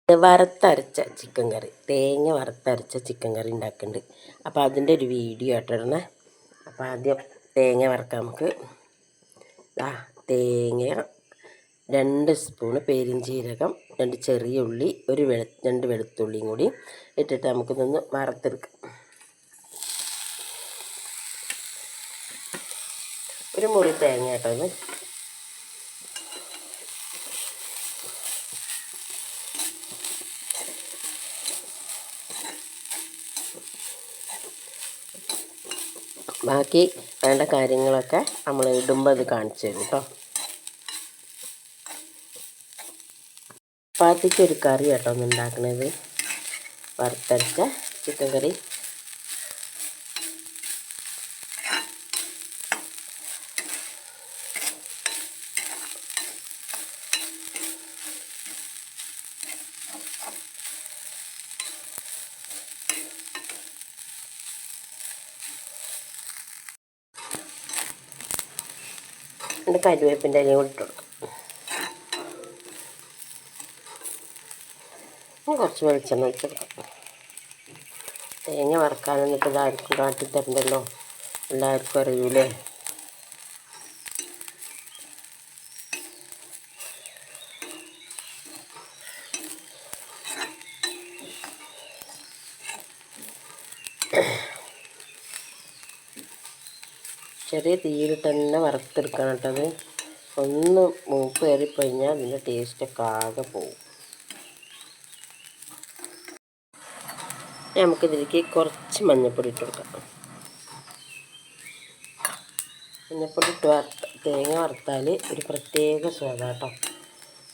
വറുത്തരച്ച ചിക്കൻ കറി, തേങ്ങ വറുത്തരച്ച ചിക്കൻ കറി ഉണ്ടാക്കുന്നുണ്ട്. അപ്പോൾ അതിൻ്റെ ഒരു വീഡിയോ ആയിട്ടിടണേ. അപ്പോൾ ആദ്യം തേങ്ങ വറുക്കാം. നമുക്ക് തേങ്ങ 2 സ്പൂണ് പെരിഞ്ചീരകം, 2 ചെറിയ ഉള്ളി, 2 വെളുത്തുള്ളിയും കൂടി ഇട്ടിട്ട് നമുക്കിതൊന്ന് വറുത്തെടുക്കാം. ഒരു മുറി തേങ്ങ കേട്ടോ ഇത്. ബാക്കി വേണ്ട കാര്യങ്ങളൊക്കെ നമ്മൾ ഇടുമ്പോൾ അത് കാണിച്ചു തരും കേട്ടോ. ചപ്പാത്തിക്ക് ഒരു കറി കേട്ടോ ഒന്ന് ഉണ്ടാക്കണത്, വറുത്തരച്ച ചിക്കൻ കറി. എൻ്റെ കരിവേപ്പിൻ്റെ ഇലയും കൂടി ഇട്ട് കൊടുക്കും. കുറച്ച് വെളിച്ചെണ്ണ ഒഴിച്ചെടുക്കാം. തേങ്ങ വറുക്കാൻ എന്നിട്ട് ഇതായിരിക്കും കാട്ടിത്തരണ്ടല്ലോ, എല്ലാവർക്കും അറിയൂലേ. ചെറിയ തീയിലിട്ട് തന്നെ വറുത്തെടുക്കണം കേട്ടത്. ഒന്ന് മൂപ്പ് കയറിക്കഴിഞ്ഞാൽ അതിൻ്റെ ടേസ്റ്റൊക്കെ ആകെ പോകും. നമുക്കിതിലേക്ക് കുറച്ച് മഞ്ഞൾപ്പൊടി ഇട്ട് കൊടുക്കാം. മഞ്ഞൾപ്പൊടി ഇട്ട് തേങ്ങ വറുത്താൽ ഒരു പ്രത്യേക സ്വാദാട്ടോ.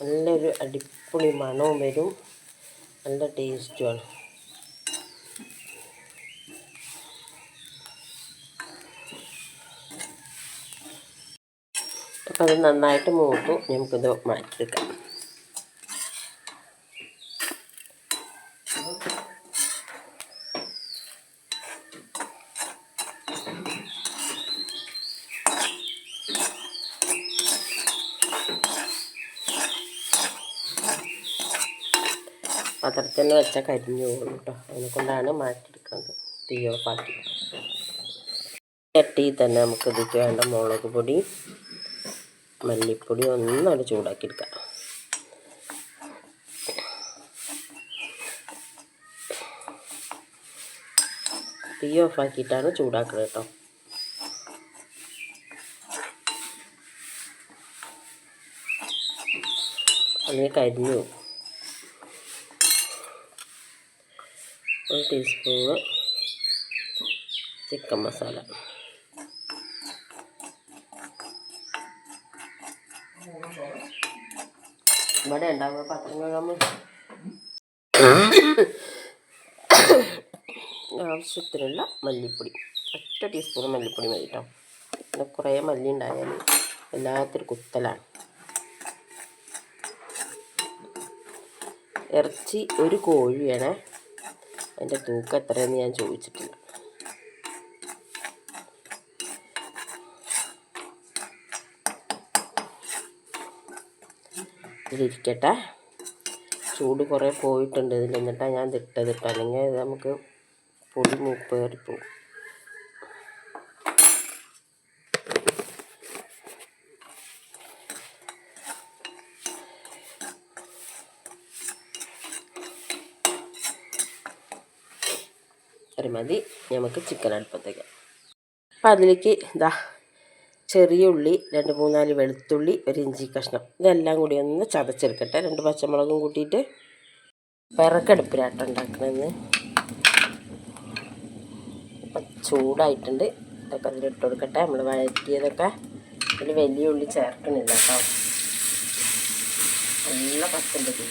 നല്ലൊരു അടിപൊളി മണവും വരും, നല്ല ടേസ്റ്റുമാണ്. അപ്പോൾ അത് നന്നായിട്ട് മൂത്തു. നമുക്കിത് മാറ്റിയെടുക്കാം. പാത്രത്തിൽ തന്നെ വെച്ചാൽ കരിഞ്ഞു പോകും കേട്ടോ. അതിനെക്കൊണ്ടാണ് മാറ്റിയെടുക്കുന്നത്. തീ ഓഫാക്കി ചട്ടിയിൽ തന്നെ നമുക്ക് ഇതിലേക്ക് വേണ്ട മുളക് പൊടി, മല്ലിപ്പൊടി ഒന്നവിടെ ചൂടാക്കിയെടുക്കാം. തീ ഓഫാക്കിയിട്ടാണ് ചൂടാക്കുന്നത് കേട്ടോ. അല്ലെങ്കിൽ കരിഞ്ഞു. 1 ടീസ്പൂണ് ചിക്കൻ മസാല, ഇവിടെ ഉണ്ടാവുക പാത്രങ്ങൾ. ആവശ്യത്തിനുള്ള മല്ലിപ്പൊടി, 1 ടീസ്പൂൺ മല്ലിപ്പൊടി മതി കേട്ടോ. പിന്നെ കുറേ മല്ലി ഉണ്ടായാൽ എല്ലാത്തൊരു കുത്തലാണ്. ഇറച്ചി 1 കോഴിയാണ്. അതിൻ്റെ തൂക്കം എത്രയെന്ന് ഞാൻ ചോദിച്ചിട്ടില്ല. ഇതിരിക്കട്ടെ. ചൂട് കുറേ പോയിട്ടുണ്ട് ഇതിൽ, എന്നിട്ടാണ് ഞാൻ ഇട്ടത്. അല്ലെങ്കിൽ നമുക്ക് പൊടി മൂപ്പ് കയറിപ്പോവും. മതി. നമുക്ക് ചിക്കൻ അടുപ്പത്തേക്ക്. അപ്പം അതിലേക്ക് ചെറിയ ഉള്ളി, 2-3-4 വെളുത്തുള്ളി, 1 ഇഞ്ചി കഷ്ണം, ഇതെല്ലാം കൂടി ഒന്ന് ചതച്ചെടുക്കട്ടെ. 2 പച്ചമുളകും കൂട്ടിയിട്ട് വിറകടുപ്പിലാട്ടം ഉണ്ടാക്കണമെന്ന്. അപ്പം ചൂടായിട്ടുണ്ട്. ഇതൊക്കെ അതിലിട്ട് കൊടുക്കട്ടെ. നമ്മൾ വഴറ്റിയതൊക്കെ ഇതിൽ വലിയ ഉള്ളി ചേർക്കണില്ല കേട്ടോ. നല്ല പച്ചൻ്റെ തീ.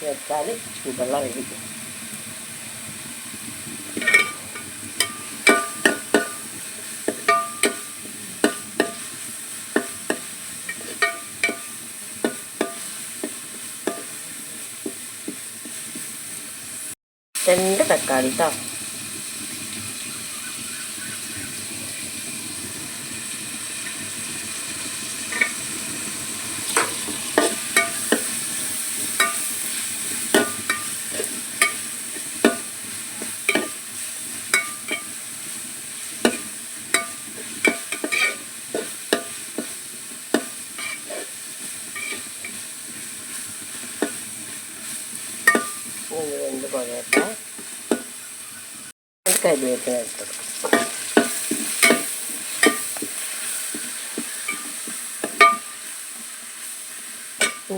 വെച്ചാൽ ചൂടുവെള്ളം റെഡി. രണ്ട് തക്കാളി കേട്ടോ. വെന്ത് പോകട്ടെ. കരിവേപ്പില ഇട്ടത്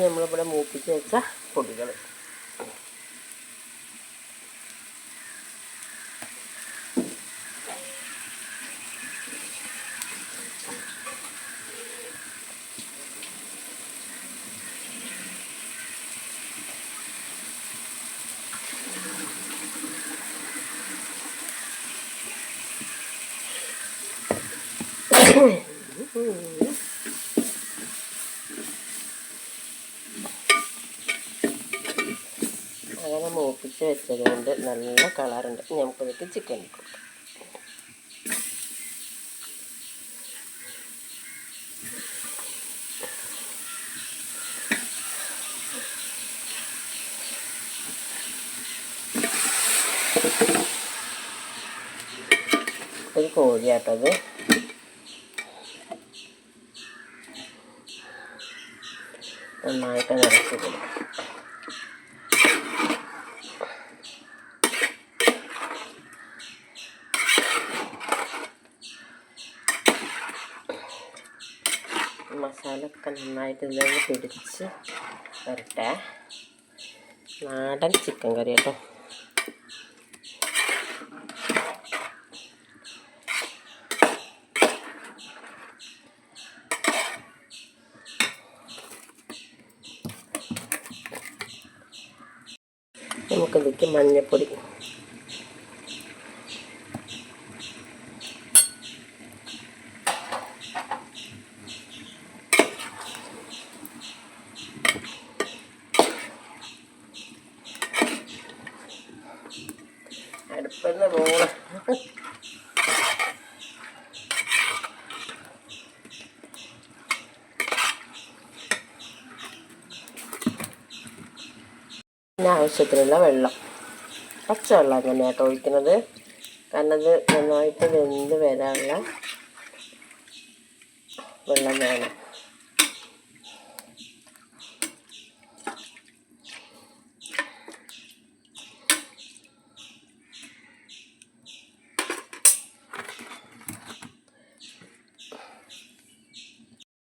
നമ്മളിവിടെ മൂപ്പിച്ച് വെച്ച പൊടികൾ അങ്ങനെ മൂപ്പിച്ച് വെച്ചത് കൊണ്ട് നല്ല കളറുണ്ട്. നമുക്കിതൊക്കെ ചിക്കൻ കൊടുക്കാം. ഒരു കോഴിയാട്ടത് നന്നായിട്ട് നിറച്ച് കൊടുക്കും. മസാലയൊക്കെ നന്നായിട്ട് ഇതിലേക്ക് പിടിച്ച് വരട്ടെ. നാടൻ ചിക്കൻ കറി കേട്ടോ. നമുക്കിതിലേക്ക് മഞ്ഞൾപ്പൊടി, അടുപ്പിന്ന് പോകണം. പിന്നെ ആവശ്യത്തിനുള്ള വെള്ളം, പച്ചവെള്ളം തന്നെയാട്ടോ ഒഴിക്കുന്നത്. കാരണം അത് നന്നായിട്ട് വെന്ത് വരാനുള്ള വെള്ളം വേണം.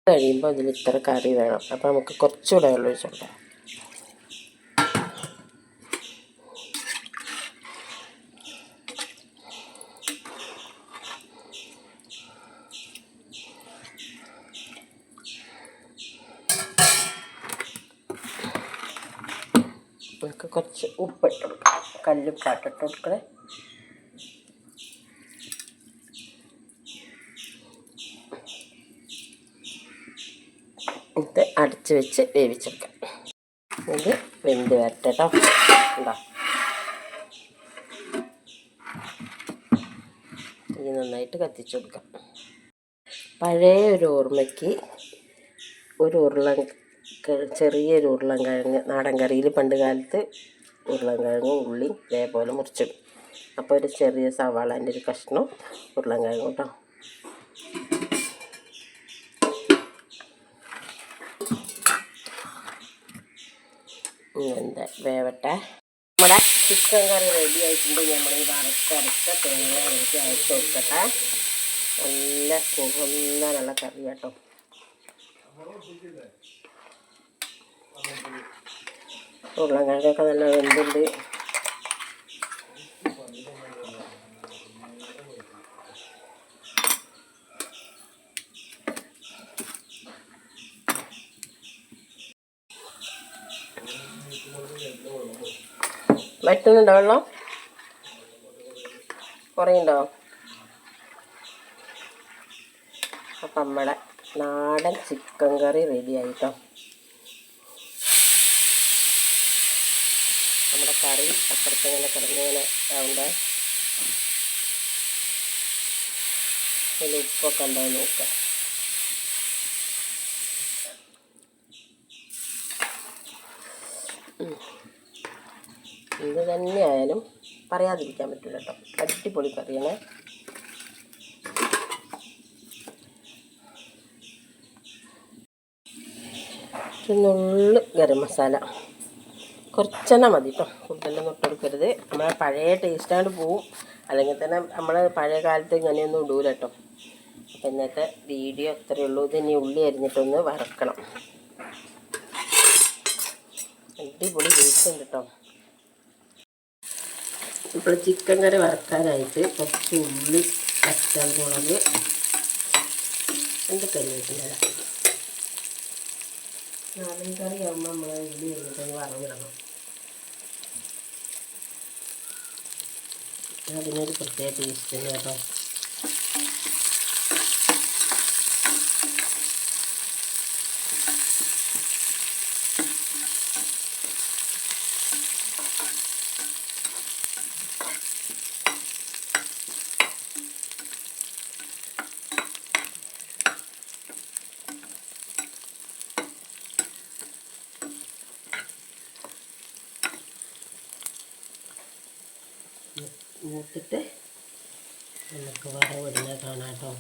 കഴിയുമ്പോൾ അതിൽ ഇത്ര കറി വേണം. അപ്പോൾ നമുക്ക് കുറച്ചുകൂടെ വെള്ളം ഒഴിച്ചോളാം. നമുക്ക് കുറച്ച് ഉപ്പിട്ട് കൊടുക്കാം. കല്ലുപ്പാട്ടിട്ട് കൊടുക്കണേ. ഇത് അടച്ച് വെച്ച് വേവിച്ചെടുക്കാം. ഇത് വെന്ത് വരട്ടെ കേട്ടോ. ഉണ്ടോ, ഇത് നന്നായിട്ട് കത്തിച്ചു കൊടുക്കാം. പഴയ ഒരു ഓർമ്മയ്ക്ക് ചെറിയൊരു ഉരുളൻകിഴങ്ങ്, നാടൻ കറിയിൽ പണ്ട് കാലത്ത് ഉരുളൻകിഴങ്ങും ഉള്ളി ഇതേപോലെ മുറിച്ചിടും. അപ്പോൾ ഒരു ചെറിയ സവാളേൻ്റെ ഒരു കഷ്ണം ഉരുളൻകിഴങ്ങ് കേട്ടോ. എന്താ വേവട്ടെ. നമ്മുടെ ചിക്കൻ കറി റെഡി ആയിട്ടുണ്ട്. നമ്മൾ ഈ വറുത്തരച്ച തേങ്ങ എനിക്ക് അയച്ചു കൊടുക്കട്ടെ. നല്ല കുറുന്നാനുള്ള കറി കേട്ടോ. ഉരുളൻകിഴങ്ങൊക്കെ നല്ല വെന്തുണ്ട്. വറ്റുന്നുണ്ടോ വെള്ളം? കുറയുണ്ടോ? അപ്പം നമ്മുടെ നാടൻ ചിക്കൻ കറി റെഡി ആയിട്ടോ. നമ്മുടെ കറി അപ്പുറത്തിങ്ങനെ കിടന്നിങ്ങനെ ആവുമ്പോൾ അതിൽ ഉപ്പൊക്കെ ഉണ്ടോ നോക്കുക. എന്ത് തന്നെയായാലും പറയാതിരിക്കാൻ പറ്റില്ല കേട്ടോ. അടിപൊളി കറിയാണ്. നുള്ളു ഗരം മസാല കുറച്ചെണ്ണം മതി കേട്ടോ, കൂടുതലൊന്നും ഇട്ട് കൊടുക്കരുത്. നമ്മളെ പഴയ ടേസ്റ്റാണ്ട് പോവും. അല്ലെങ്കിൽ തന്നെ നമ്മൾ പഴയ കാലത്ത് ഇങ്ങനെയൊന്നും ഇടൂല കേട്ടോ. അപ്പം ഇന്നത്തെ വീഡിയോ അത്രയേ ഉള്ളൂ. ഇതിനി ഉള്ളി അരിഞ്ഞിട്ടൊന്ന് വറക്കണം. അടിപൊളി ടേസ്റ്റ് ഉണ്ട് കേട്ടോ. ഇപ്പോൾ ചിക്കൻ കറി വറക്കാനായിട്ട് കുറച്ച് ഉള്ളി, പച്ചമുളക്, 2 കരിവേപ്പില. നാടൻ കറി ആകുമ്പോൾ നമ്മൾ ഉള്ളി കഴിഞ്ഞിട്ടൊന്ന് വറവിടണം. അതിനൊരു പ്രത്യേക ടേസ്റ്റ് ഉണ്ട് കേട്ടോ. മൂത്തിട്ട് നമുക്ക് വറവിടുന്നത് കാണാം കേട്ടോ.